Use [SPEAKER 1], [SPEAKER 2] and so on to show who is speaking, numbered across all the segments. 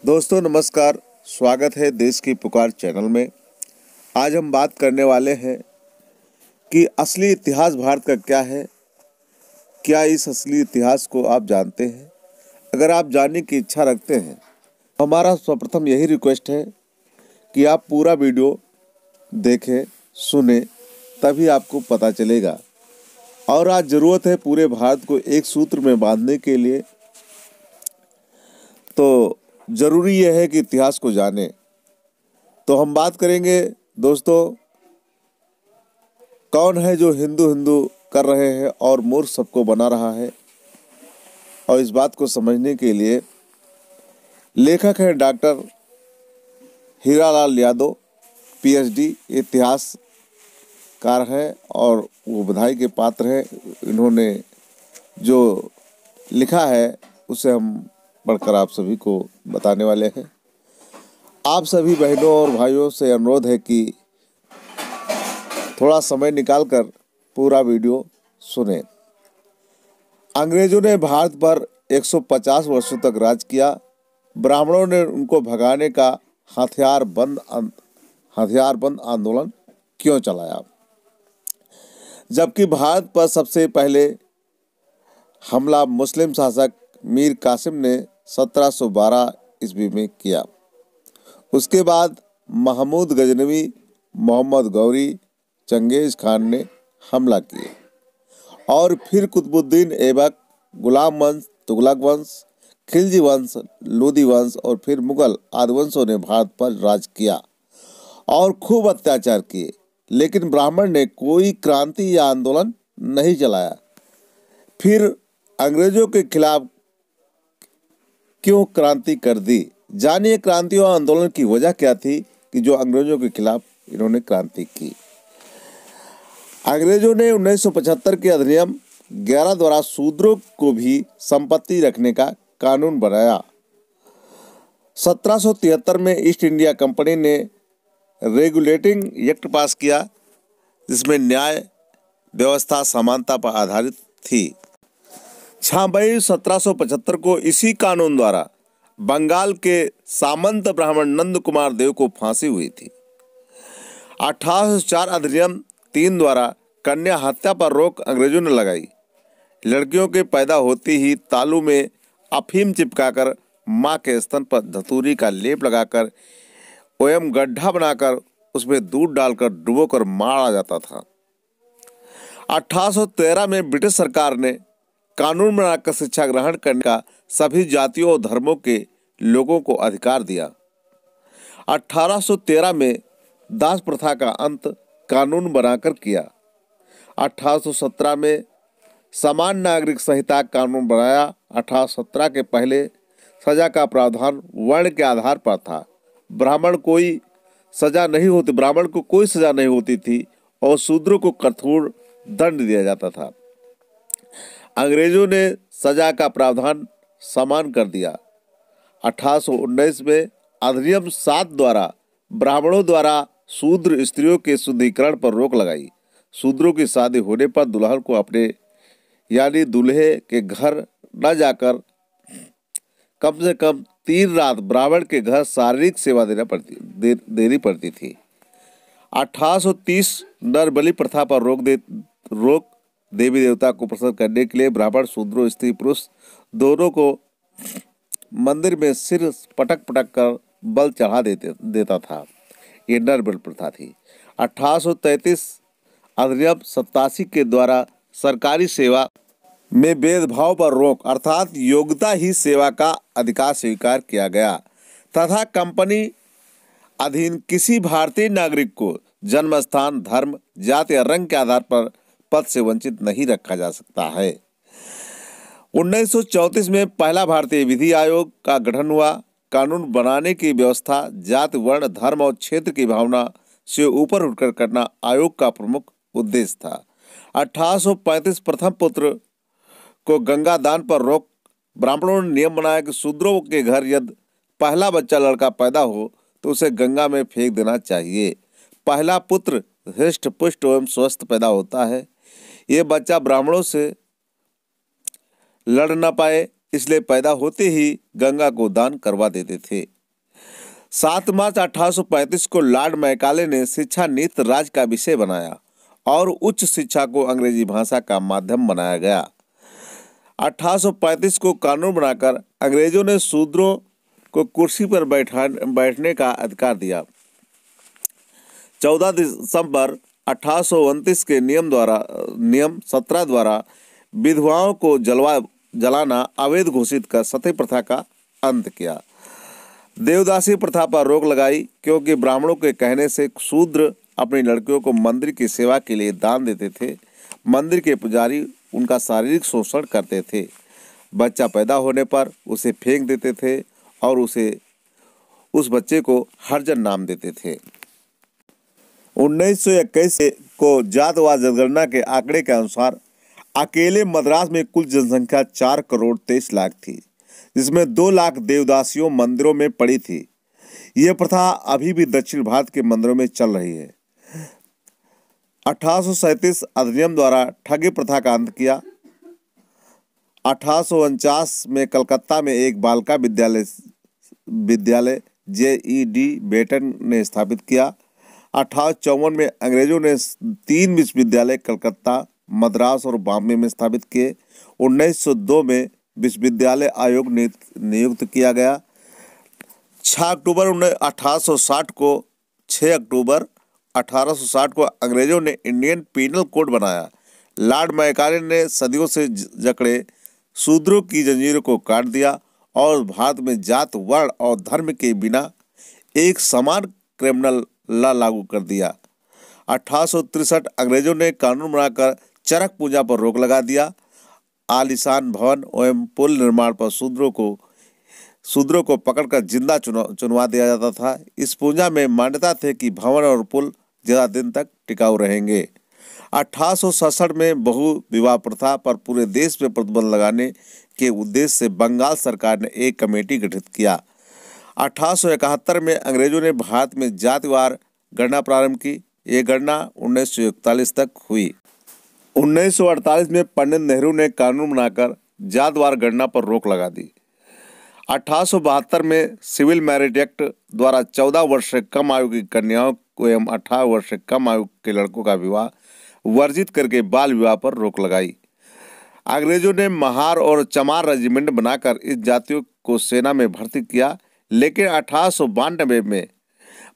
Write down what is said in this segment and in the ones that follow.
[SPEAKER 1] दोस्तों नमस्कार, स्वागत है देश की पुकार चैनल में। आज हम बात करने वाले हैं कि असली इतिहास भारत का क्या है। क्या इस असली इतिहास को आप जानते हैं? अगर आप जानने की इच्छा रखते हैं तो हमारा सर्वप्रथम यही रिक्वेस्ट है कि आप पूरा वीडियो देखें, सुने, तभी आपको पता चलेगा। और आज ज़रूरत है पूरे भारत को एक सूत्र में बांधने के लिए, तो ज़रूरी यह है कि इतिहास को जाने। तो हम बात करेंगे दोस्तों, कौन है जो हिंदू हिंदू कर रहे हैं और मूर्ख सबको बना रहा है। और इस बात को समझने के लिए लेखक हैं डॉक्टर हीरालाल यादव, पीएचडी इतिहासकार हैं और वो बधाई के पात्र हैं। इन्होंने जो लिखा है उसे हम पढ़कर आप सभी को बताने वाले हैं। आप सभी बहनों और भाइयों से अनुरोध है कि थोड़ा समय निकालकर पूरा वीडियो सुने। अंग्रेजों ने भारत पर 150 वर्षों तक राज किया। ब्राह्मणों ने उनको भगाने का हथियारबंद आंदोलन क्यों चलाया, जबकि भारत पर सबसे पहले हमला मुस्लिम शासक मीर कासिम ने 1712 ईस्वी में किया। उसके बाद महमूद गजनवी, मोहम्मद गौरी, चंगेज खान ने हमला किए और फिर कुतुबुद्दीन ऐबक, गुलाम वंश, तुगलक वंश, खिलजी वंश, लोदी वंश और फिर मुगल आदि वंशों ने भारत पर राज किया और खूब अत्याचार किए। लेकिन ब्राह्मण ने कोई क्रांति या आंदोलन नहीं चलाया। फिर अंग्रेजों के खिलाफ क्यों क्रांति कर दी? जानिए क्रांति और आंदोलन की वजह क्या थी कि जो अंग्रेजों के खिलाफ इन्होंने क्रांति की। अंग्रेजों ने 1975 के अधिनियम 11 द्वारा शूद्रों को भी संपत्ति रखने का कानून बनाया। 1773 में ईस्ट इंडिया कंपनी ने रेगुलेटिंग एक्ट पास किया, जिसमें न्याय व्यवस्था समानता पर आधारित थी। 6 मई 1775 को इसी कानून द्वारा बंगाल के सामंत ब्राह्मण नंद कुमार देव को फांसी हुई थी। 1804 अधिनियम 3 द्वारा कन्या हत्या पर रोक अंग्रेजों ने लगाई। लड़कियों के पैदा होते ही तालू में अफीम चिपकाकर मां के स्तन पर धतूरी का लेप लगाकर ओयम गड्ढा बनाकर उसमें दूध डालकर डुबोकर मारा जाता था। 1813 में ब्रिटिश सरकार ने कानून बनाकर शिक्षा ग्रहण करने का सभी जातियों और धर्मों के लोगों को अधिकार दिया। 1813 में दास प्रथा का अंत कानून बनाकर किया। 1817 में समान नागरिक संहिता कानून बनाया। 1817 के पहले सजा का प्रावधान वर्ण के आधार पर था। ब्राह्मण को कोई सजा नहीं होती थी और शूद्रों को कठोर दंड दिया जाता था। अंग्रेजों ने सजा का प्रावधान समान कर दिया। 1819 में अधिनियम 7 द्वारा ब्राह्मणों द्वारा शूद्र स्त्रियों के शुद्धिकरण पर रोक लगाई। शूद्रों की शादी होने पर दुल्हन को अपने यानी दूल्हे के घर न जाकर कम से कम 3 रात ब्राह्मण के घर शारीरिक सेवा देनी पड़ती थी। 1830 नरबलि प्रथा पर रोक देवी देवता को प्रसन्न करने के लिए ब्राह्मण शूद्रों, स्त्री पुरुष दोनों को मंदिर में सिर पटक कर बल चढ़ा देता था। ये नरबलि प्रथा थी। 1833 अधिनियम 87 के द्वारा सरकारी सेवा में भेदभाव पर रोक अर्थात योग्यता ही सेवा का अधिकार स्वीकार किया गया तथा कंपनी अधीन किसी भारतीय नागरिक को जन्म स्थान, धर्म, जाति या रंग के आधार पर पद से वंचित नहीं रखा जा सकता है। 1934 में पहला भारतीय विधि आयोग का गठन हुआ। कानून बनाने की व्यवस्था जाति, वर्ण, धर्म और क्षेत्र की भावना से ऊपर उठकर करना आयोग का प्रमुख उद्देश्य था। 1835 प्रथम पुत्र को गंगा दान पर रोक। ब्राह्मणों ने नियम बनाया कि शूद्रों के घर यदि पहला बच्चा लड़का पैदा हो तो उसे गंगा में फेंक देना चाहिए। पहला पुत्र हृष्ट पुष्ट एवं स्वस्थ पैदा होता है। ये बच्चा ब्राह्मणों से लड़ न पाए इसलिए पैदा होते ही गंगा को दान करवा देते थे। 7 मार्च 1835 को लॉर्ड मैकाले ने शिक्षा नीति राज्य का विषय बनाया और उच्च शिक्षा को अंग्रेजी भाषा का माध्यम बनाया गया। 1835 को कानून बनाकर अंग्रेजों ने शूद्रों को कुर्सी पर बैठने का अधिकार दिया। 14 दिसंबर 1829 के नियम 17 द्वारा विधवाओं को जलाना अवैध घोषित कर सती प्रथा का अंत किया। देवदासी प्रथा पर रोक लगाई, क्योंकि ब्राह्मणों के कहने से शूद्र अपनी लड़कियों को मंदिर की सेवा के लिए दान देते थे। मंदिर के पुजारी उनका शारीरिक शोषण करते थे। बच्चा पैदा होने पर उसे फेंक देते थे और उस बच्चे को हरिजन नाम देते थे। 1921 को जातवाद जनगणना के आंकड़े के अनुसार अकेले मद्रास में कुल जनसंख्या 4 करोड़ 23 लाख थी, जिसमें 2 लाख देवदासियों मंदिरों में पड़ी थी। यह प्रथा अभी भी दक्षिण भारत के मंदिरों में चल रही है। 1837 अधिनियम द्वारा ठगी प्रथा का अंत किया। 1849 में कलकत्ता में एक बालिका विद्यालय JED बेटन ने स्थापित किया। 1854 में अंग्रेजों ने 3 विश्वविद्यालय कलकत्ता, मद्रास और बॉम्बे में स्थापित किए। 1902 में विश्वविद्यालय आयोग नियुक्त किया गया। 6 अक्टूबर 1860 को अंग्रेजों ने इंडियन पीनल कोड बनाया। लॉर्ड मैकाले ने सदियों से जकड़े शूद्रों की जंजीरों को काट दिया और भारत में जात, वर्ण और धर्म के बिना एक समान क्रिमिनल लॉ लागू कर दिया। 1863 अंग्रेजों ने कानून बनाकर चरक पूजा पर रोक लगा दिया। आलीशान भवन एवं पुल निर्माण पर शूद्रों को पकड़कर जिंदा चुनवा दिया जाता था। इस पूजा में मान्यता थे कि भवन और पुल ज्यादा दिन तक टिकाऊ रहेंगे। 1867 में बहु विवाह प्रथा पर पूरे देश में प्रतिबंध लगाने के उद्देश्य से बंगाल सरकार ने एक कमेटी गठित किया। 1871 में अंग्रेजों ने भारत में जातिवार गणना प्रारंभ की। ये गणना 1941 तक हुई। 1948 में पंडित नेहरू ने कानून बनाकर जातवार गणना पर रोक लगा दी। 1872 में सिविल मैरिज एक्ट द्वारा 14 वर्ष से कम आयु की कन्याओं को एवं 18 वर्ष से कम आयु के लड़कों का विवाह वर्जित करके बाल विवाह पर रोक लगाई। अंग्रेजों ने महार और चमार रेजिमेंट बनाकर इस जातियों को सेना में भर्ती किया, लेकिन 1892 में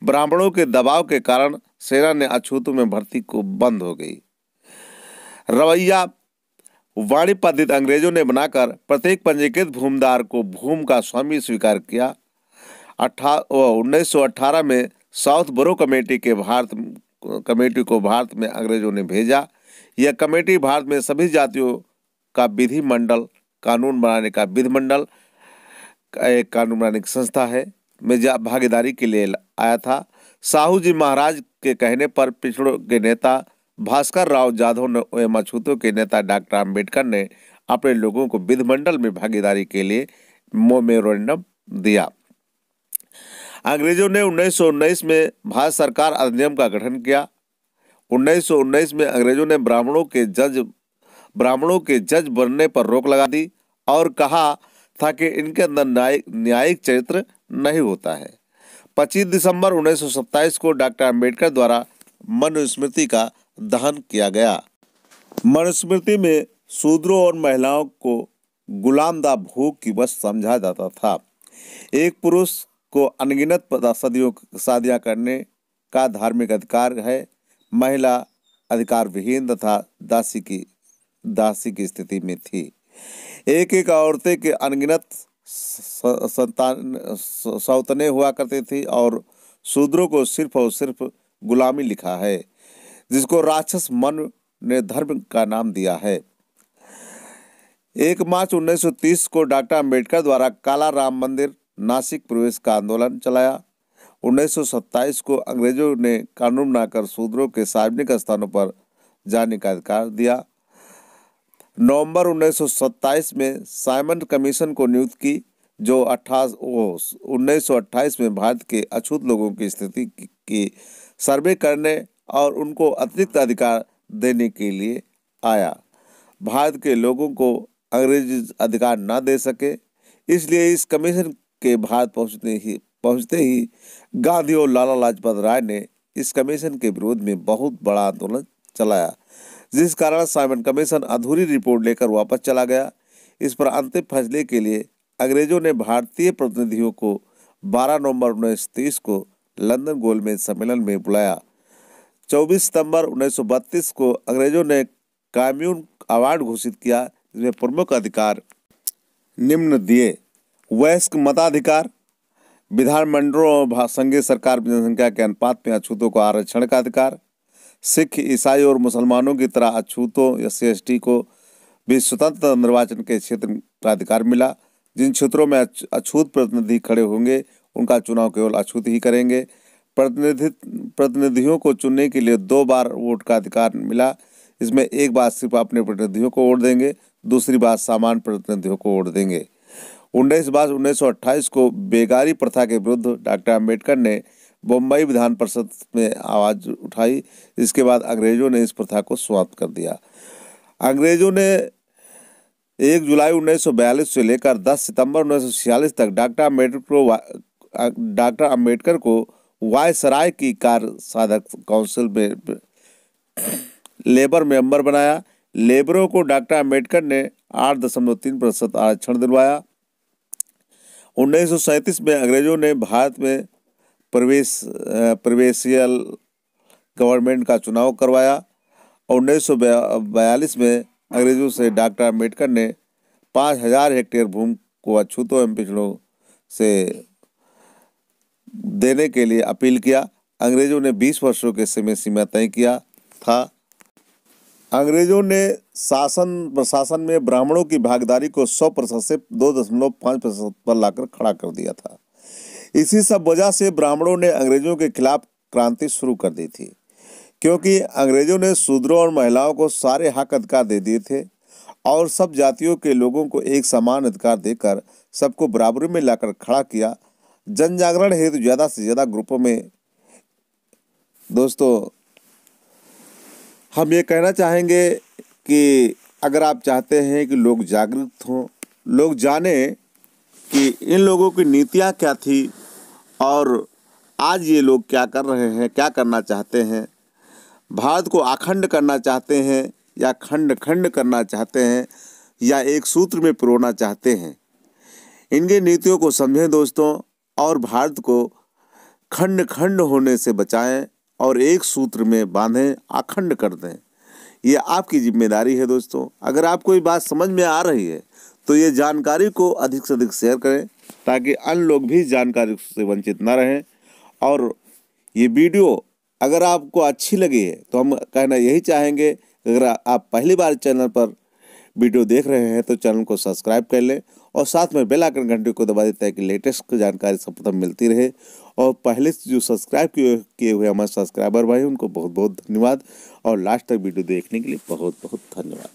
[SPEAKER 1] ब्राह्मणों के दबाव के कारण सेना ने अछूतों में भर्ती को बंद हो गई। रवैया वाणी पद्धति अंग्रेजों ने बनाकर प्रत्येक पंजीकृत भूमिदार को भूमि का स्वामी स्वीकार किया। 1918 में साउथ बोरो कमेटी को भारत में अंग्रेजों ने भेजा। यह कमेटी भारत में सभी जातियों का विधिमंडल कानून बनाने का विधिमंडल एक कानून बनाने की संस्था है में भागीदारी के लिए आया था। साहू जी महाराज के कहने पर पिछड़ों के नेता भास्कर राव जाधव एवं अछूतों के नेता डॉक्टर अम्बेडकर ने अपने लोगों को विधिमंडल में भागीदारी के लिए मेमोरेंडम दिया। अंग्रेजों ने 1919 में भारत सरकार अधिनियम का गठन किया। 1919 में अंग्रेजों ने ब्राह्मणों के जज बनने पर रोक लगा दी और कहा था कि इनके अंदर न्यायिक चरित्र नहीं होता है। 25 दिसंबर 1927 को डॉक्टर अम्बेडकर द्वारा मनुस्मृति का दहन किया गया। मनुस्मृति में शूद्रों और महिलाओं को गुलामदा भूख की वश समझा जाता था। एक पुरुष को अनगिनत शादियां करने का धार्मिक अधिकार है। महिला अधिकार विहीन तथा दासी की स्थिति में थी। एक औरतें के अनगिनत सौतने हुआ करती थी और शूद्रों को सिर्फ और सिर्फ गुलामी लिखा है, जिसको राक्षस मनु ने धर्म का नाम दिया है। 1 मार्च 1930 को डॉक्टर अम्बेडकर द्वारा काला राम मंदिर नासिक प्रवेश का आंदोलन चलाया। 1927 को अंग्रेजों ने कानून बनाकर शूद्रों के सार्वजनिक स्थानों पर जाने का अधिकार दिया। नवंबर 1927 में साइमन कमीशन को नियुक्त की, जो 1928 में भारत के अछूत लोगों की स्थिति की सर्वे करने और उनको अतिरिक्त अधिकार देने के लिए आया। भारत के लोगों को अंग्रेजी अधिकार न दे सके। इसलिए इस कमीशन के भारत पहुंचते ही गांधी और लाला लाजपत राय ने इस कमीशन के विरोध में बहुत बड़ा आंदोलन चलाया, जिस कारण साइमन कमीशन अधूरी रिपोर्ट लेकर वापस चला गया। इस पर अंतिम फैसले के लिए अंग्रेजों ने भारतीय प्रतिनिधियों को 12 नवंबर 1930 को लंदन गोलमेज सम्मेलन में बुलाया। 24 सितंबर 1932 को अंग्रेजों ने कम्यून अवार्ड घोषित किया, जिसमें प्रमुख अधिकार निम्न दिए: वयस्क मताधिकार, विधानमंडलों और संघीय सरकार की जनसंख्या के अनुपात में अछूतों को आरक्षण का अधिकार, सिख, ईसाई और मुसलमानों की तरह अछूतों SC/ST को भी स्वतंत्र निर्वाचन के क्षेत्र का अधिकार मिला। जिन क्षेत्रों में अछूत प्रतिनिधि खड़े होंगे उनका चुनाव केवल अछूत ही करेंगे। प्रतिनिधियों को चुनने के लिए 2 बार वोट का अधिकार मिला। इसमें एक बार सिर्फ अपने प्रतिनिधियों को वोट देंगे, दूसरी बार सामान्य प्रतिनिधियों को वोट देंगे। 19 मार्च 1928 को बेगारी प्रथा के विरुद्ध डॉक्टर अम्बेडकर ने बम्बई विधान परिषद में आवाज उठाई। इसके बाद अंग्रेजों ने इस प्रथा को समाप्त कर दिया। अंग्रेजों ने 1 जुलाई 1942 से लेकर 10 सितंबर 1946 तक डॉक्टर अम्बेडकर को वायसराय की कार्य साधक काउंसिल में लेबर मेंबर बनाया। लेबरों को डॉक्टर अम्बेडकर ने 8.3% आरक्षण दिलवाया। 1937 में अंग्रेजों ने भारत में प्रोविंशियल गवर्नमेंट का चुनाव करवाया और 1942 में अंग्रेजों से डॉक्टर अम्बेडकर ने 5000 हेक्टेयर भूमि को अछूतों एवं पिछड़ों से देने के लिए अपील किया। अंग्रेजों ने 20 वर्षों के समय सीमा तय किया था। अंग्रेजों ने शासन प्रशासन में ब्राह्मणों की भागीदारी को 100% से 2.5% पर लाकर खड़ा कर दिया था। इसी सब वजह से ब्राह्मणों ने अंग्रेजों के खिलाफ क्रांति शुरू कर दी थी, क्योंकि अंग्रेजों ने शूद्रों और महिलाओं को सारे हक अधिकार दे दिए थे और सब जातियों के लोगों को एक समान अधिकार देकर सबको बराबरी में लाकर खड़ा किया। जन जागरण हेतु ज़्यादा से ज़्यादा ग्रुपों में दोस्तों हम ये कहना चाहेंगे कि अगर आप चाहते हैं कि लोग जागरूक हों, लोग जाने कि इन लोगों की नीतियाँ क्या थी और आज ये लोग क्या कर रहे हैं, क्या करना चाहते हैं, भारत को अखंड करना चाहते हैं या खंड खंड करना चाहते हैं या एक सूत्र में पिरोना चाहते हैं, इनकी नीतियों को समझें दोस्तों और भारत को खंड खंड होने से बचाएं और एक सूत्र में बांधें, अखंड कर दें। ये आपकी जिम्मेदारी है दोस्तों। अगर आपको ये बात समझ में आ रही है तो ये जानकारी को अधिक से अधिक शेयर करें ताकि अन्य लोग भी जानकारी से वंचित न रहें। और ये वीडियो अगर आपको अच्छी लगी है तो हम कहना यही चाहेंगे, अगर आप पहली बार चैनल पर वीडियो देख रहे हैं तो चैनल को सब्सक्राइब कर लें और साथ में बेल आइकन घंटे को दबा दें ताकि लेटेस्ट जानकारी सर्वप्रथम मिलती रहे। और पहले से जो सब्सक्राइब किए हुए हमारे सब्सक्राइबर भाई उनको बहुत बहुत धन्यवाद और लास्ट तक वीडियो देखने के लिए बहुत बहुत धन्यवाद।